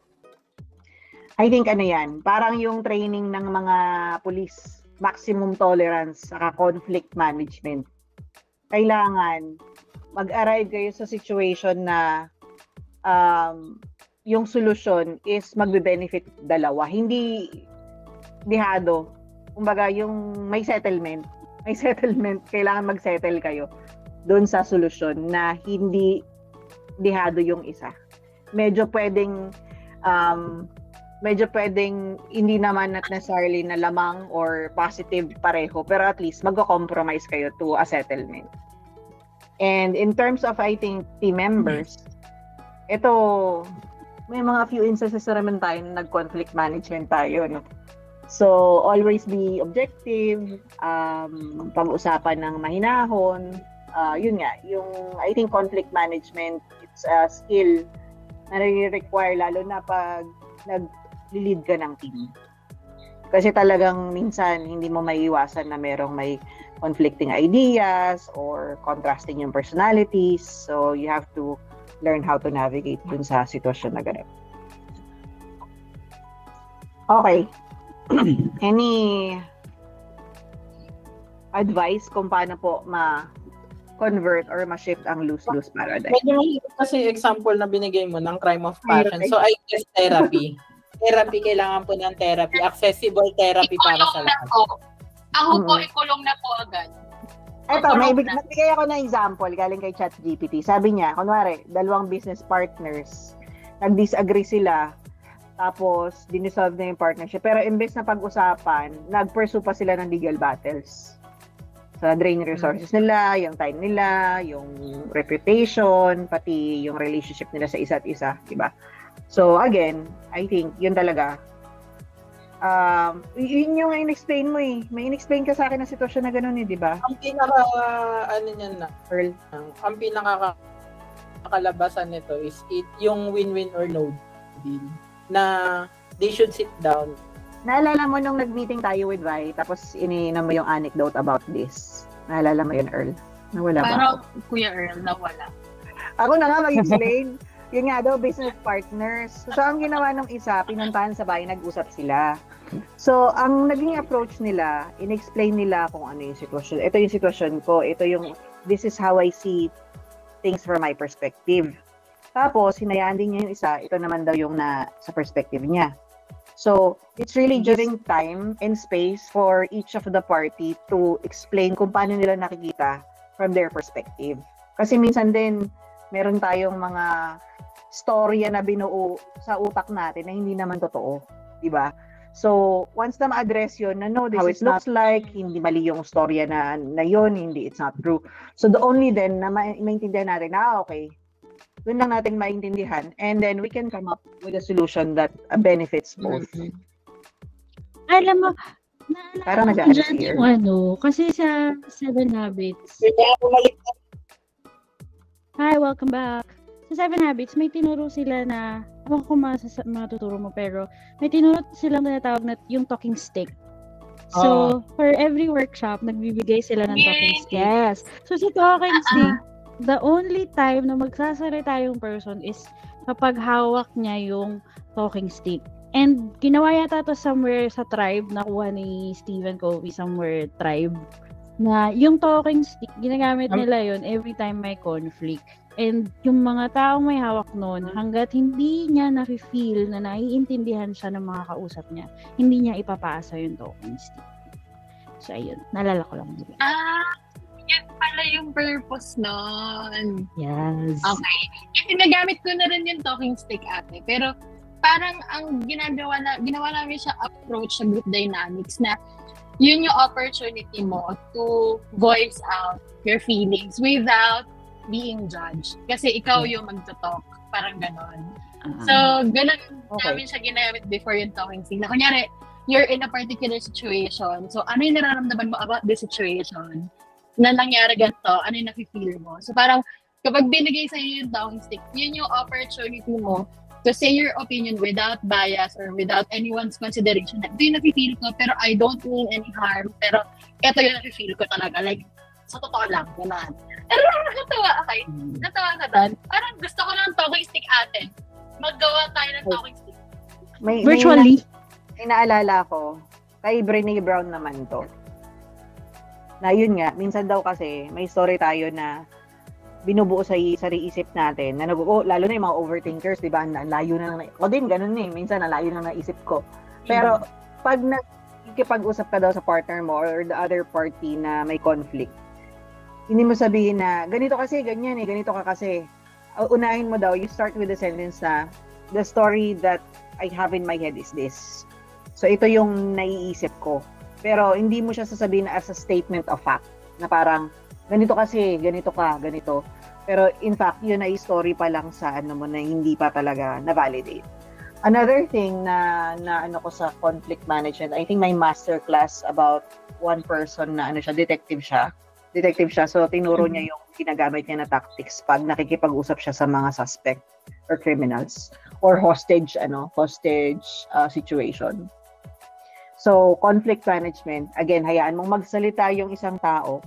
I think yan, parang yung training ng mga police, maximum tolerance, saka conflict management. Kailangan mag-arrive kayo sa situation na yung solution is magbe-benefit dalawa. Hindi dihado. Kumbaga, yung may settlement, kailangan mag-settle kayo doon sa solusyon na hindi dihado yung isa. Medyo pwedeng hindi naman not necessarily na lamang or positive pareho, pero at least magko-compromise kayo to a settlement. And in terms of, I think, team members, ito, may mga few instances naman tayo na nag-conflict management tayo, no? So, always be objective, pag-usapan ng mahinahon, yun nga, yung, I think, conflict management, it's a skill na require lalo na pag nag-lead ka ng team. Kasi talagang minsan hindi mo maiiwasan na merong may conflicting ideas or contrasting yung personalities. So, you have to learn how to navigate dun sa sitwasyon na ganun. Okay. Any advice kung paano po ma-convert or ma-shift ang lose-lose paradigm? Medyo mahirap kasi example na binigay mo ng crime of passion. So, I guess therapy. Therapy, kailangan po ng therapy. Accessible therapy para sa lahat. Ako po, ikulong na po agad. Eto, nagbigay ako ng example galing kay ChatGPT. Sabi niya, kunwari, dalawang business partners, nag-disagree sila, tapos dinisolve na yung partnership. Pero imbes na pag-usapan, nag-pursue pa sila ng legal battles. So, drain yung resources nila, yung time nila, yung reputation, pati yung relationship nila sa isa't isa, diba? So, again, I think, yun talaga. Yun yung in-explain mo eh. May in-explain ka sa akin na sitwasyon na gano'n eh, diba? Ang ang pinakakalabasan nito is yung win-win or no deal. Na they should sit down. Naalala mo nung nag-meeting tayo with Vi, tapos iniinom mo yung anecdote about this. Naalala mo yun, Earl? Nawala ba? Parang Kuya Earl, nawala. Ako na nga mag-explain. Yun nga daw, business partners. So, ang ginawa ng isa, pinuntahan sa bahay, nag-usap sila. So, ang naging approach nila, in-explain nila kung ano yung sitwasyon. Ito yung sitwasyon ko. Ito yung, this is how I see things from my perspective. Tapos, hinayaan din niya yung isa, ito naman daw yung sa perspective niya. So, it's really giving time and space for each of the party to explain kung paano nila nakikita from their perspective. Kasi minsan din, meron tayong mga storya na binuo sa utak natin na hindi naman totoo. Diba? So, once na ma-address yun, na no, this how it looks like, hindi mali yung storya na yun, hindi, it's not true. So, the only then na maintindihan natin, okay, doon lang natin maintindihan, and then we can come up with a solution that benefits both. Alam mo, parang naalala ko dyan yung kasi sa 7 Habits. Hi, welcome back. Sa 7 Habits, may tinuro sila na, ako kung matuturo mo, pero may tinuro silang tinatawag na yung talking stick. So, for every workshop, nagbibigay sila ng talking stick. Yes. So, sa talking stick, the only time na magsasalita yung person is kapag hawak niya yung talking stick. And ginawa yata to somewhere sa tribe, nakuha ni Stephen Covey, somewhere tribe, na yung talking stick, ginagamit nila yun every time may conflict. And yung mga taong may hawak nun, hanggat hindi niya nafe-feel na naiintindihan siya ng mga kausap niya, hindi niya ipapasa yung talking stick. So, ayun. Nalala ko lang. Yun pala yung purpose nun. Yes. Okay. Kasi nagamit ko na rin yung talking stick ate. Pero parang ang ginawa namin siya approach sa group dynamics na yun yung opportunity mo to voice out your feelings without being judged. Kasi ikaw yung magto-talk. Parang ganon. So, ganon namin siya ginamit before yung talking stick. Na kunyari, you're in a particular situation. So, ano yung nararamdaman mo about this situation? Na nangyari ganito, ano yung nafe-feel mo. So parang kapag binigay sa'yo yung talking stick, yun yung opportunity mo to say your opinion without bias or without anyone's consideration. Ito yung nafe-feel ko, pero I don't mean any harm. Pero ito yung nafe-feel ko talaga. Like, sa totoo lang, gano'n. Pero nakatawa, okay? Natawa ka doon. Parang gusto ko ng talking stick ate. Maggawa tayo ng talking stick. Virtually. May naalala ko, kay Brené Brown naman to. Na yun nga, minsan daw kasi may story tayo na binubuo sa isip natin na lalo na yung mga overthinkers, di ba? Layo na ako din, ganun eh. Minsan nalayo na naisip ko. Pero pag nakikipag-usap ka daw sa partner mo or the other party na may conflict, hindi mo sabihin na ganito kasi, ganyan eh, ganito ka kasi. Unahin mo daw, you start with the sentence na the story that I have in my head is this. So ito yung naiisip ko. Pero hindi mo siya sasabihin as a statement of fact na parang ganito kasi, ganito ka, ganito. Pero in fact, yun ay story pa lang sa ano mo na hindi pa talaga na-validate. Another thing na ano ko sa conflict management, I think may masterclass about one person na ano siya, detective siya. So tinuro niya yung ginagamit niya na tactics pag nakikipag-usap siya sa mga suspect or criminals or hostage situation. So, conflict management, again, hayaan mong magsalita yung isang tao.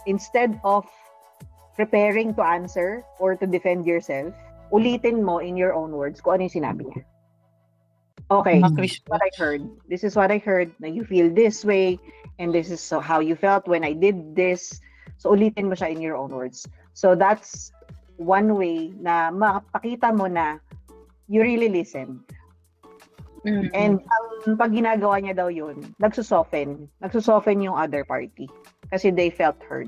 Instead of preparing to answer or to defend yourself, ulitin mo in your own words kung ano yung sinabi niya. Okay, Chris what I heard. This is what I heard, na you feel this way, and this is so how you felt when I did this. So, ulitin mo siya in your own words. So, that's one way na makapakita mo na you really listen. And pag ginagawa niya daw yun, nagsusoften yung other party. Kasi they felt heard.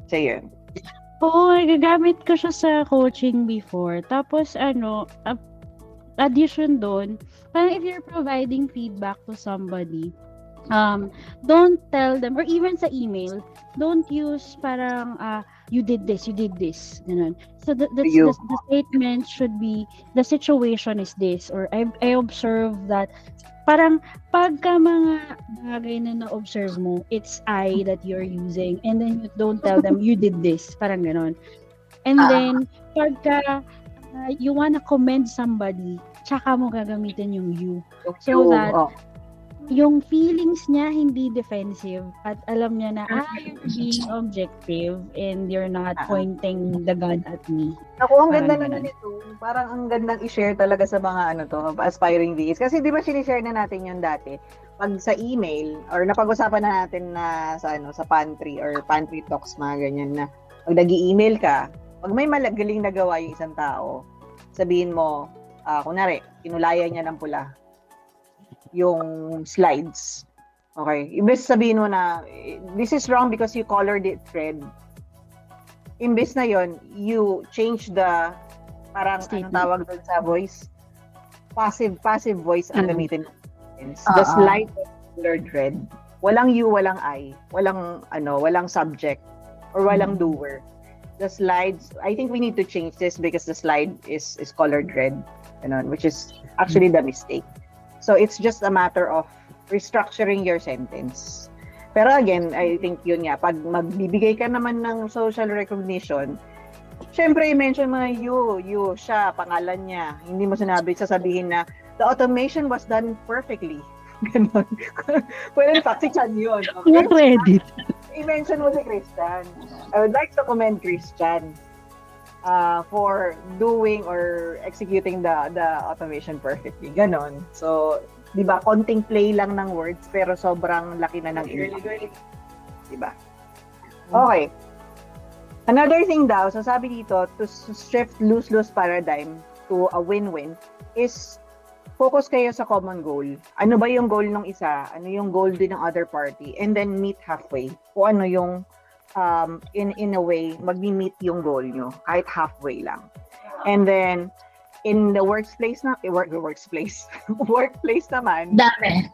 So, yun. Oo, nagagamit ko siya sa coaching before. Tapos, addition doon, parang if you're providing feedback to somebody, don't tell them, or even sa email, don't use parang, you did this, ganun. So, the statement should be, the situation is this, or I observe that, parang pagka mga bagay na na-observe mo, it's I that you're using, and then you don't tell them, you did this, parang ganun. And then, pagka you wanna commend somebody, tsaka mo gagamitin yung you. So that, yung feelings niya hindi defensive at alam niya na, you're being objective and you're not pointing the gun at me. Ako, ang ganda naman ito. Parang ang gandang i-share talaga sa mga aspiring VAs. Kasi di ba sinishare na natin yun dati? Pag sa email, or napag-usapan na natin na sa pantry or pantry talks, mga ganyan na, pag nag-i-email ka, pag may malagaling na gawa yung isang tao, sabihin mo, kunwari, kinulayan niya ng pula yung slides. Okay? Imbes sabihin mo na, this is wrong because you colored it red. Imbes na yon, you change the, parang, anong tawag doon sa voice? Passive voice ang gamitin. The slide is colored red. Walang you, walang I. Walang subject. Or walang doer. The slides, I think we need to change this because the slide is colored red, which is actually the mistake. So it's just a matter of restructuring your sentence. Pero again, I think yun nga, pag magbibigay ka naman ng social recognition, syempre i-mention mo na you, siya, pangalan niya. Hindi mo sasabihin na the automation was done perfectly. Ganon. Well, in fact, si Chan yun. Okay? Credit. I-mention mo si Christian. I would like to commend Christian for doing or executing the automation perfectly. Ganon. So, di ba, konting play lang ng words pero sobrang laki na ng impact. Di ba? Okay. Another thing daw, so sabi dito, to shift lose-lose paradigm to a win-win is focus kayo sa common goal. Ano ba yung goal ng isa? Ano yung goal din ng other party? And then meet halfway. O ano yung, in a way, mag-meet yung goal nyo. Kahit halfway lang. And then, in the workplace naman, dami.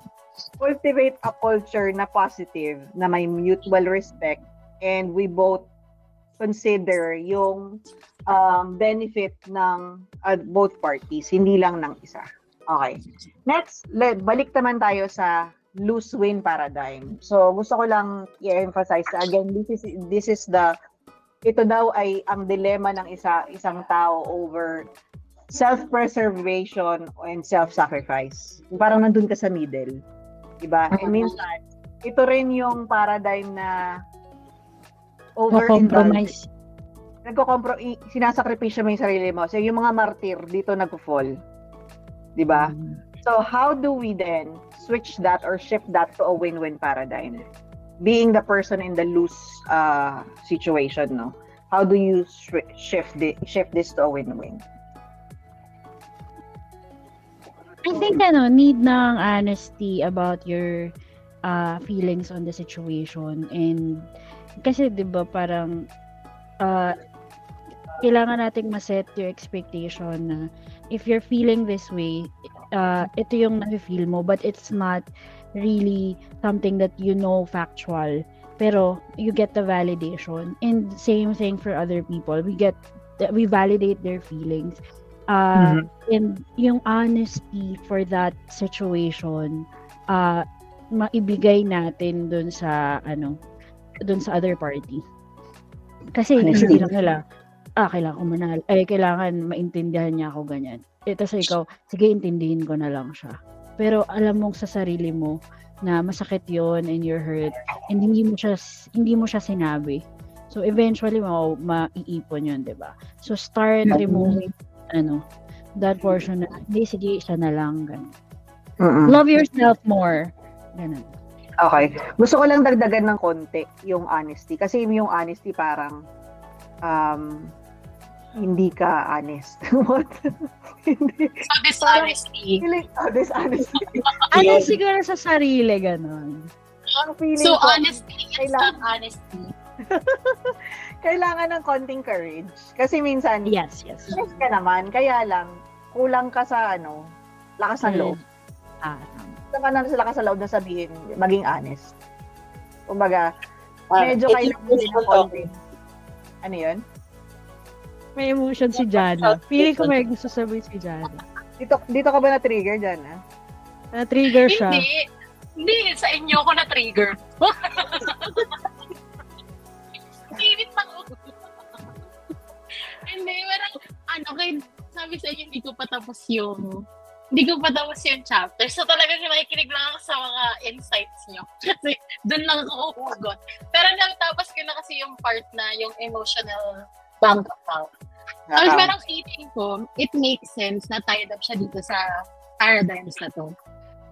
Cultivate a culture na positive, na may mutual respect, and we both consider yung benefit ng both parties, hindi lang ng isa. Okay. Next, balik naman tayo sa lose-win paradigm. So, gusto ko lang i-emphasize again, ito daw ay ang dilemma ng isang tao over self-preservation and self-sacrifice. Parang nandun ka sa middle. Diba? And minsan, ito rin yung paradigm na over-indulge. Sinasakripisyo mo yung sarili mo. So, yung mga martir, dito nag-fall. Diba? So, how do we then switch that or shift that to a win-win paradigm? Being the person in the lose situation, no? How do you shift this to a win-win? I think need ng honesty about your feelings on the situation, and kasi 'di ba parang kailangan nating ma-set your expectation na if you're feeling this way, ito yung nafe-feel mo, but it's not really something that you know factual, pero you get the validation. And same thing for other people, we validate their feelings. And yung honesty for that situation, maibigay natin dun sa other party. Kasi hindi lang nila, kailangan ko manalo, kailangan maintindihan niya ako ganyan. Tapos ikaw, sige, intindihin ko na lang siya. Pero alam mong sa sarili mo na masakit yon and you're hurt, and hindi mo siya sinabi. So eventually maiipon yun, 'di ba? So start removing that portion na, hindi, sige, isa na lang. Ganun. Mm-mm. Love yourself more. Ganun. Okay. Gusto ko lang dagdagan ng konti yung honesty. Kasi yung honesty parang hindi ka honest. What? Hindi. So, dishonesty. Dishonesty. Ano siguro sa sarili, ganun. Ang feeling So, ko, honesty, it's not honesty. kailangan ng konting courage. Kasi minsan, Yes. yes ka naman, kaya lang, kulang ka sa lakas ng loob. Kulang ka na sa lakas ng loob na sabihin, maging honest. Kumbaga, medyo kailangan din ng konting. Ano yun? May emotion si Jana. Feeling ko may gusto sabihin si Jana. Dito ka ba na-trigger dyan, ha? Na-trigger siya. Hindi, sa inyo ko na-trigger. Sivit pa ko. Hindi, parang, sabi sa inyo, hindi ko pa tapos yung chapter. So talagang nakikinig lang ako sa mga insights nyo. Kasi doon lang ako uhugot. Pero natapos ko na kasi yung part na yung emotional bank account. Tapos parang feeling ko, it makes sense na tied up siya dito sa paradigms na to.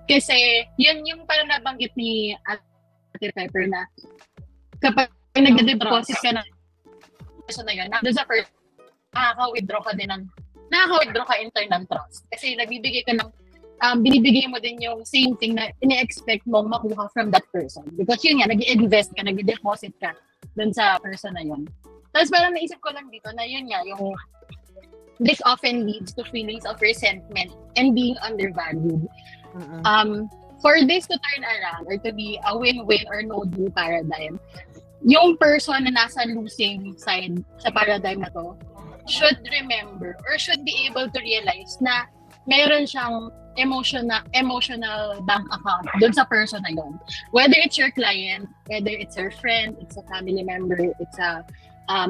Kasi yun yung parang nabanggit ni Ate Pepper na kapag nag-deposit ka na person na yun, doon sa first, nakaka-withdraw ka in turn ng trust. Kasi nagbibigay ka ng, binibigay mo din yung same thing na ini-expect mong makuha from that person. Because yun nga, nag-invest ka, nag-deposit ka doon sa person na yun. Tapos parang naisip ko lang dito na yun nga, yung this often leads to feelings of resentment and being undervalued. For this to turn around or to be a win-win or no-deal paradigm, yung person na nasa losing side sa paradigm na to should remember or should be able to realize na meron siyang emotional bank account dun sa person na yun. Whether it's your client, whether it's your friend, it's a family member, it's a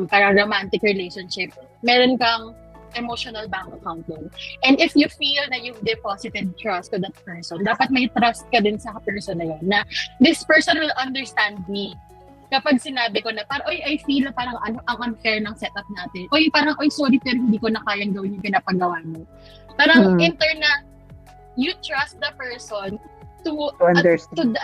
parang romantic relationship, meron kang emotional bank account dun. And if you feel na you've deposited trust to that person, dapat may trust ka din sa person na yun, na this person will understand me. Kapag sinabi ko na parang, I feel na parang ang unfair ng setup natin. Parang, sorry, pero hindi ko na kayang gawin yung pinapagawa mo. Parang, in turn na, you trust the person to understand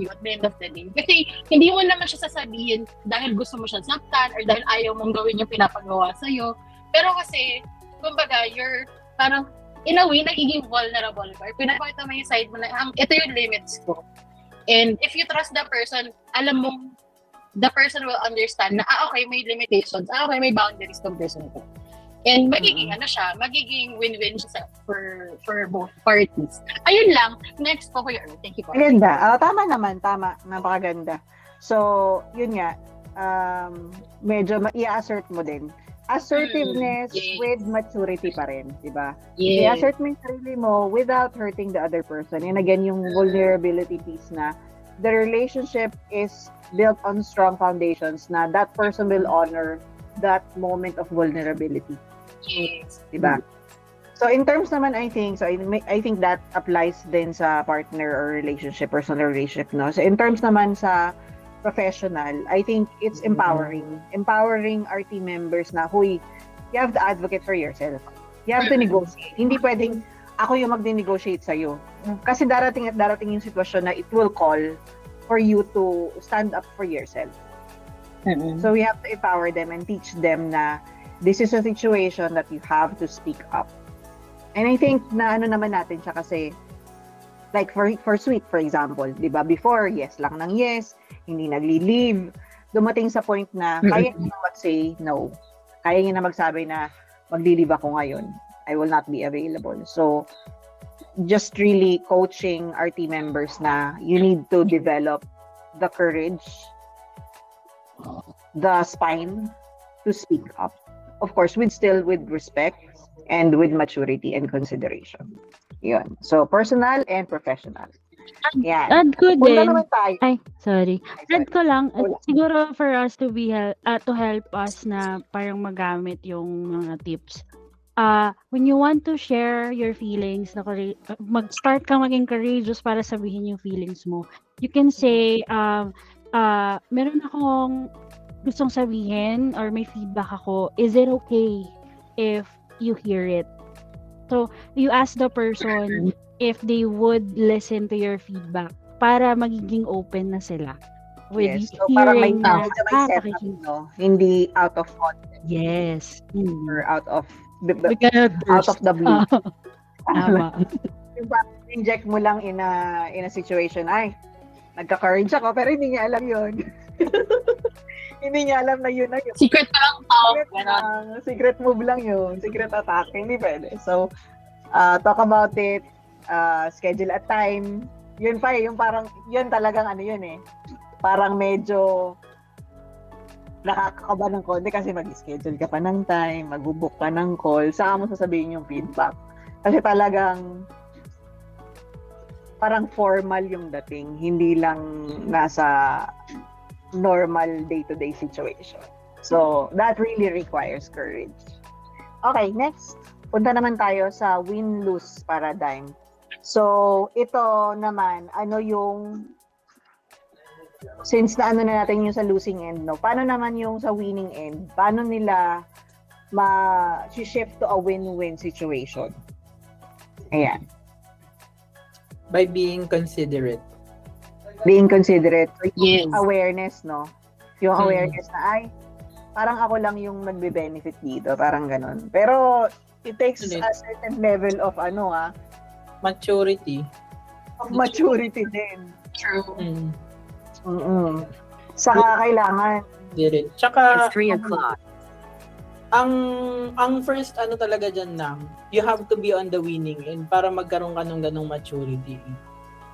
you at the end of the day. Kasi, hindi mo naman siya sasabihin dahil gusto mo siya saktan or dahil ayaw mong gawin yung pinapagawa sa'yo. Pero kasi, kumbaga, you're parang, in a way, nagiging vulnerable ka. Pinapakita mo yung side mo na, ito yung limits ko. And if you trust the person, alam mo, the person will understand na, okay, may limitations, okay, may boundaries tong person ito. And magiging, magiging win-win siya for both parties. Ayun lang. Next po, Kuya Earl. Thank you po. Maganda. Tama naman. Tama. Napakaganda. So, yun nga. Medyo i-assert mo din. Assertiveness with maturity pa rin, di ba? Yes. I-assert mo yung sarili mo without hurting the other person. And again, yung vulnerability piece na the relationship is built on strong foundations na that person will honor that moment of vulnerability. Yes. Di ba? So in terms naman, I think that applies din sa partner or relationship, personal relationship, no? So in terms naman sa professional, I think it's empowering. Empowering our team members na, you have to advocate for yourself. You have to negotiate. Hindi pwedeng ako yung mag-negotiate sa'yo. Kasi darating yung sitwasyon na it will call for you to stand up for yourself. So we have to empower them and teach them na this is a situation that you have to speak up. And I think na naman natin siya kasi like for Sweet, for example, di ba? Before, yes lang ng yes, hindi nagli-leave. Dumating sa point na kaya niya mag-say no. Kaya niya na magsabi na magli-leave ako ngayon. I will not be available. So, just really coaching our team members na you need to develop the courage, the spine to speak up. Of course, with respect and with maturity and consideration. Yun. So, personal and professional. Yan. Add ko Punta din. naman tayo. Sorry. Add ko lang, siguro for us to help us na parang magamit yung mga tips. When you want to share your feelings, mag-start kang maging courageous para sabihin yung feelings mo. You can say, meron akong gustong sabihin or may feedback ako, is it okay if you hear it. So, you ask the person if they would listen to your feedback para magiging open na sila with Yes. So, parang may, hearing na, medyo may setup, pakinggan. no? Hindi out of context Yes. or out of We cannot out burst. of the blue. Tama. Yung parang inject mo lang in a situation, ay, nagka-courage ako, pero hindi niya alam yun. Hindi niya alam na yun na yun. Secret pa lang tao. Secret move lang yun. Secret attack. Hindi pwede. So, talk about it. Schedule a time. Yun pa yung parang, yun talagang ano yun eh. Parang medyo nakakakaba ng konti kasi mag-schedule ka pa ng time, mag-book ka ng call, saan mo sasabihin yung feedback. Kasi talagang parang formal yung dating, hindi lang nasa normal day-to-day situation. So, that really requires courage. Okay, next. Punta naman tayo sa win-lose paradigm. So, ito naman, ano yung since na ano na natin yung sa losing end, no? Paano naman yung sa winning end? Paano nila ma-shift to a win-win situation? Ayan. By being considerate. Being considerate. Yes. Awareness, no? Yung awareness na, ay, parang ako lang yung nagbe-benefit dito. Parang ganun. Pero, it takes a certain level of, maturity. Of maturity din. True. Saka kailangan. Tsaka, It's 3 o'clock. ang first talaga dyan lang, you have to be on the winning end para magkaroon ka ng ganong maturity.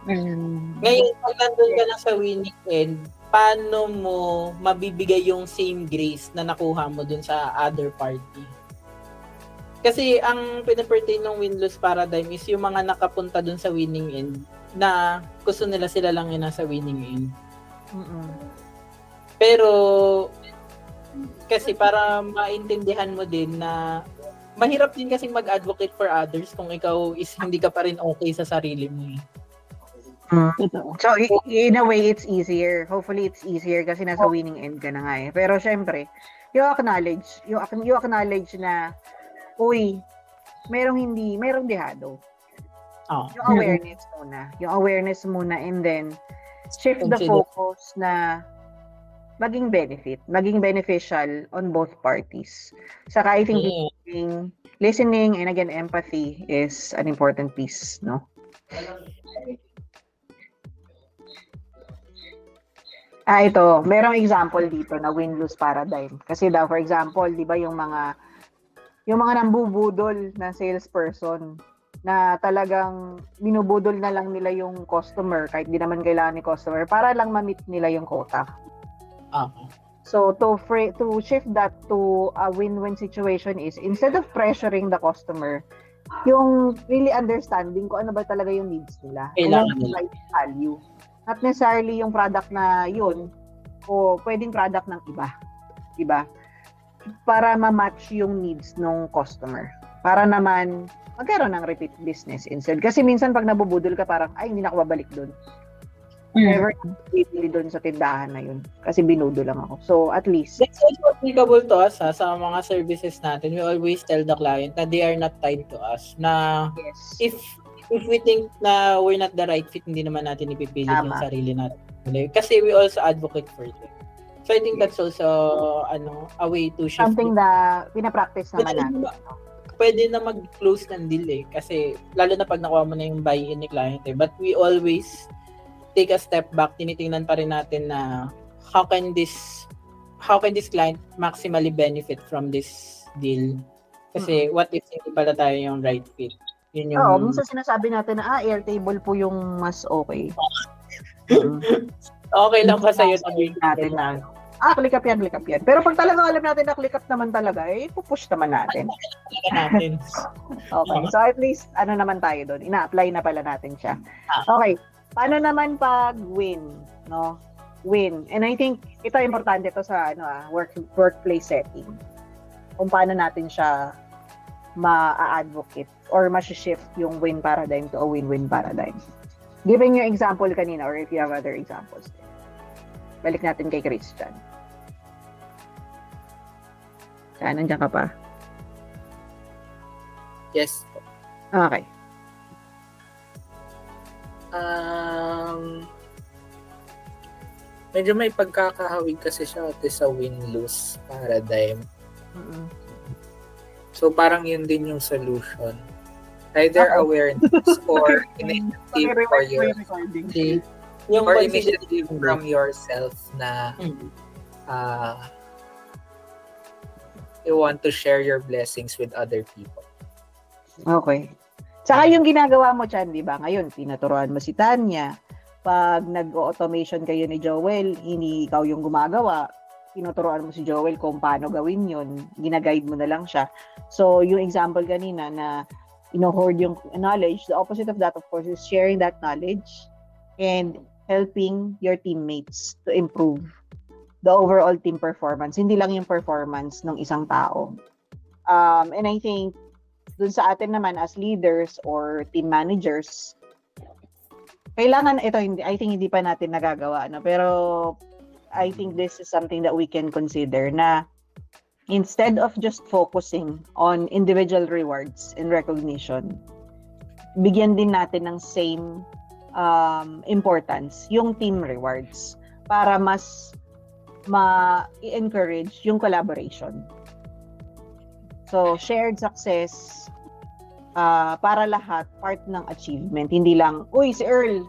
Ngayon, pag nandun ka na sa winning end, paano mo mabibigay yung same grace na nakuha mo dun sa other party? Kasi ang pinapertain ng win-lose paradigm is yung mga nakapunta dun sa winning end na gusto nila sila lang yung nasa winning end. Pero kasi para maintindihan mo din na mahirap din kasing mag-advocate for others kung ikaw is hindi ka pa rin okay sa sarili mo. So, in a way, it's easier. Hopefully, it's easier kasi nasa winning end ka na nga eh. Pero syempre, you acknowledge na, uy, merong dehado. Yung awareness muna and then shift the focus na maging beneficial on both parties. Saka I think listening and again empathy is an important piece, no? Ito, merong example dito na win-lose paradigm. Kasi daw, for example, di ba yung mga nambubudol na salesperson na talagang binubudol na lang nila yung customer kahit di naman kailangan ni customer para lang ma-meet nila yung quota. So, to shift that to a win-win situation is, instead of pressuring the customer, yung really understanding kung ano ba talaga yung needs nila. Kailangan nila. Value. Not necessarily yung product na yun o pwedeng product ng iba. Diba? Para ma-match yung needs ng customer. Para naman magkaroon ng repeat business instead. Kasi minsan pag nabubudol ka parang, ay, hindi na ako babalik doon. Never bibili doon sa tindahan na yun. Kasi binudo lang ako. So, at least. That's also applicable to us sa mga services natin. We always tell the client na they are not tied to us. Na if we think na we're not the right fit, hindi naman natin ipipilit yung sarili natin. Kasi we also advocate for them. So I think that's also a way to shift. Something na pinapractice naman natin. Pwede na mag-close ng deal eh. Kasi lalo na pag nakuha mo na yung buy-in ni client eh. But we always take a step back. Tinitingnan pa rin natin na how can this client maximally benefit from this deal? Kasi what if hindi pala tayo yung right fit? Minsan sinasabi natin na Airtable po yung mas okay. Okay lang pa sa'yo natin na click up yan. Pero pag talaga alam natin na click up naman talaga, pupush naman natin. Okay, so at least, naman tayo doon. Ina-apply na pala natin siya. Okay, paano naman pag win, no? Win. And I think, ito importante to sa workplace setting. Kung paano natin siya ma-advocate or ma-shift yung win paradigm to a win-win paradigm. Given your example kanina or if you have other examples. Balik natin kay Christian. Nandiyan ka pa? Yes po. Okay. Medyo may pagkakahawig kasi siya sa win-lose paradigm. Mm-mm. So parang yun din yung solution. Either awareness or initiative for your Yung or consideration initiative from yourself na you want to share your blessings with other people. Okay. Saka yung ginagawa mo, Chan, di ba? Ngayon, tinuturuan mo si Tanya. Pag nag-automation kayo ni Joel, hindi ikaw yung gumagawa. Tinuturuan mo si Joel kung paano gawin yun. Ginaguide mo na lang siya. So, yung example kanina na ino-hoard yung knowledge, the opposite of that, of course, is sharing that knowledge and helping your teammates to improve the overall team performance. Hindi lang yung performance ng isang tao. And I think, dun sa atin naman as leaders or team managers, kailangan ito, I think hindi pa natin nagagawa, no? Pero I think this is something that we can consider na instead of just focusing on individual rewards and recognition, bigyan din natin ng same importance yung team rewards para mas ma-encourage yung collaboration. So, shared success para lahat, part ng achievement. Hindi lang, uy, si Earl,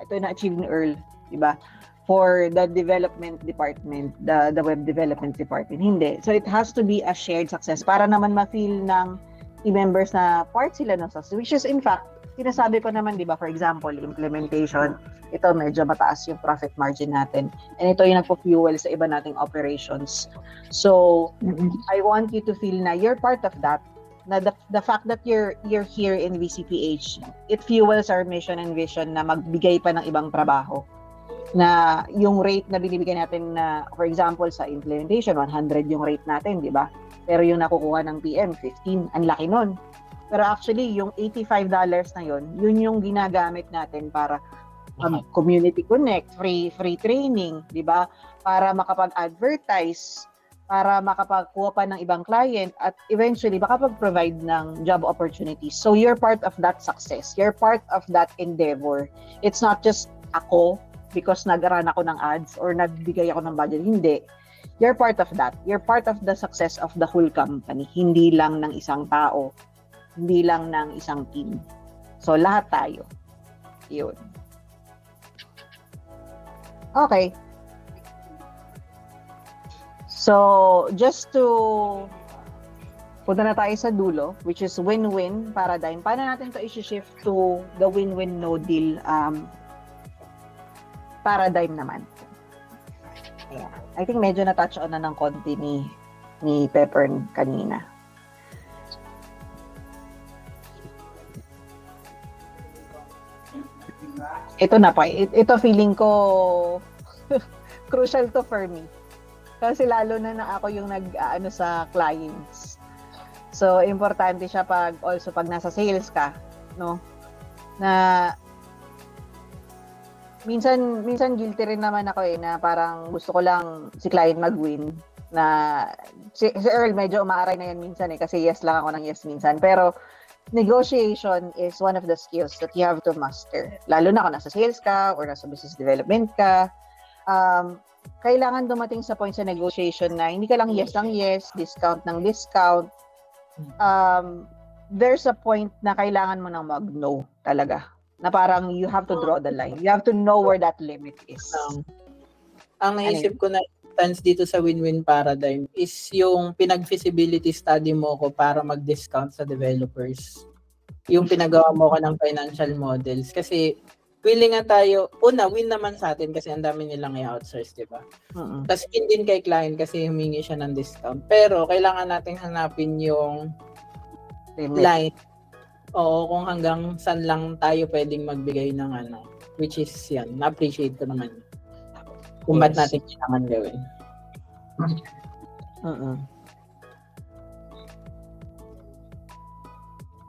ito na-achieve ni Earl, diba? For the development department, the web development department. Hindi. So, it has to be a shared success para naman ma-feel ng team members na part sila ng success. Which is, in fact, sinasabi ko naman, diba, for example, implementation, ito medyo mataas yung profit margin natin. And ito yung nagpo-fuel sa iba nating operations. So, I want you to feel na you're part of that. Na the fact that you're here in VCPH, it fuels our mission and vision na magbigay pa ng ibang trabaho. Na yung rate na binibigay natin na, for example, sa implementation, 100 yung rate natin, di ba? Pero yung nakukuha ng PM, 15, ang laki nun. Pero actually, yung $85 na yun yung ginagamit natin para community connect, free training, di ba? Para makapag-advertise, para makapagkuha pa ng ibang client, at eventually makapag-provide ng job opportunities. So you're part of that success. You're part of that endeavor. It's not just ako because nag-run ako ng ads or nagbigay ako ng budget. Hindi. You're part of that. You're part of the success of the whole company. Hindi lang ng isang tao. Hindi lang ng isang team. So lahat tayo. Yun. Okay. So, just to punta na tayo sa dulo, which is win-win paradigm. Paano natin to i-shift to the win-win no deal paradigm naman? Yeah. I think medyo na-touch on na ng konti ni Pepper kanina. Ito na po. Ito feeling ko crucial to for me. Kasi lalo na ako yung nag-ano sa clients. So, importante siya pag nasa sales ka, no? Na minsan guilty rin naman ako na parang gusto ko lang si client mag-win. Na si Earl medyo umaaray na yan minsan kasi yes lang ako ng yes minsan. Pero negotiation is one of the skills that you have to master. Lalo na kung nasa sales ka or nasa business development ka. Kailangan dumating sa point sa negotiation na hindi ka lang yes ng yes, discount ng discount. There's a point na kailangan mo nang mag-no talaga. Na parang you have to draw the line. You have to know where that limit is. Ang naisip ko na instance dito sa win-win paradigm is yung pinag-feasibility study mo ko para mag-discount sa developers. Yung pinagawa mo ko ng financial models. Kasi willing nga tayo, win naman sa atin kasi ang dami nilang i-outsource, di ba? Tapos win din kay client kasi humingi siya ng discount. Pero kailangan natin hanapin yung line. Oo, kung hanggang saan lang tayo pwedeng magbigay ng which is yan, na-appreciate ko naman. Kung ba't natin kailangan gawin.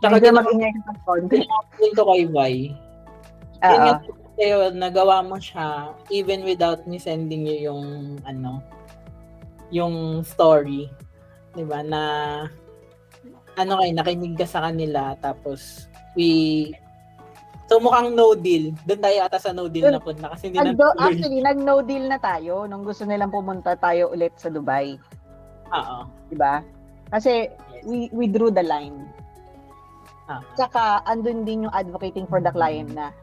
Tsaka din mag-ingay ng konti. Ito kay Vi. Yun nagawa mo siya even without me sending you yung story. Diba? Na nakinig ka sa kanila, tapos so mukhang no deal. Doon tayo ata sa no deal na punta kasi hindi actually, nag-no deal na tayo nung gusto nilang pumunta tayo ulit sa Dubai. Oo. Diba? Kasi we drew the line. Tsaka, andun din yung advocating for the client na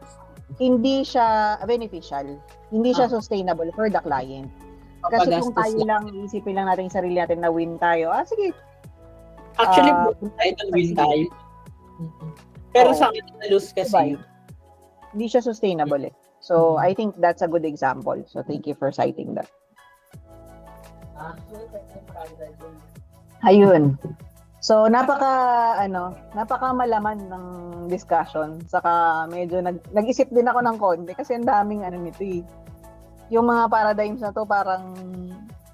hindi siya beneficial. Hindi siya sustainable for the client. Kasi kung tayo lang, isipin lang natin yung sarili natin na win tayo. Sige. Actually, win tayo. Pero sa akin, lose kasi. Hindi siya sustainable eh. So, I think that's a good example. So, thank you for citing that. Ayun. So, napaka malaman ng discussion. Saka medyo nag-isip din ako ng konti kasi ang daming nito eh. Yung mga paradigms na to parang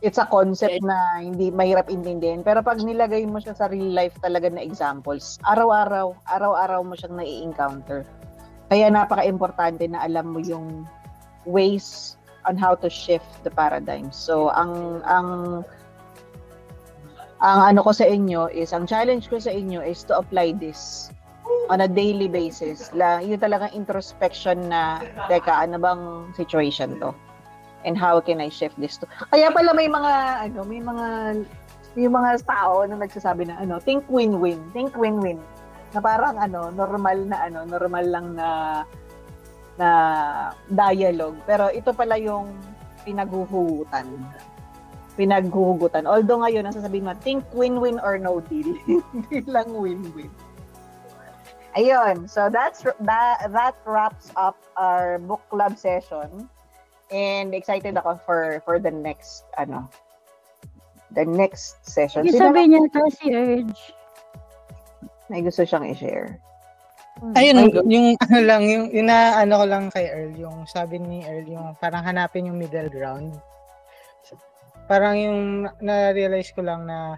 it's a concept na hindi mahirap intindihin. Pero pag nilagay mo siya sa real life talaga na examples, araw-araw mo siyang nai-encounter. Kaya napaka-importante na alam mo yung ways on how to shift the paradigms. So, ang ko sa inyo is, ang challenge ko sa inyo is to apply this on a daily basis. Yung talagang introspection na, teka, ano bang situation to? And how can I shift this to? Kaya pala may mga tao na nagsasabi na think win-win. Think win-win. Na parang normal lang na dialogue. Pero ito pala yung pinaghuhugutan. Although ngayon, nasasabihin mo, think win-win or no deal. Hindi lang win-win. Ayun. So that wraps up our book club session. And excited ako for the next session. Sabi niya ito si Urge. May gusto siyang i-share. Ayun, yung ko lang kay Earl, yung sabi ni Earl, yung parang hanapin yung middle ground. Parang yung na-realize ko lang na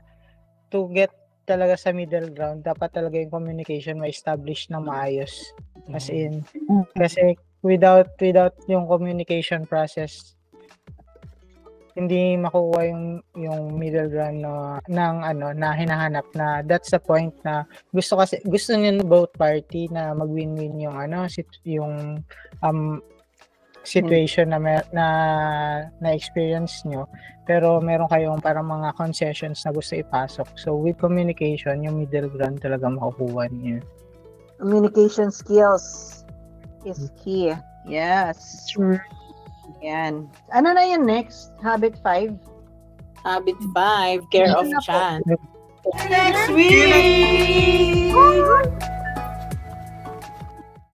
to get talaga sa middle ground, dapat talaga yung communication ma-establish na maayos. As in, kasi without yung communication process, hindi makuha yung middle ground na hinahanap, na that's the point na gusto niyo both party na mag-win-win yung situation na experience nyo, pero meron kayong parang mga concessions na gusto ipasok. So with communication, yung middle ground talaga makukuha niyo. Communication skills is key. Yes. Sure. Yan. Ano na yun next? Habit 5? Habit 5, care of Chan. Next week!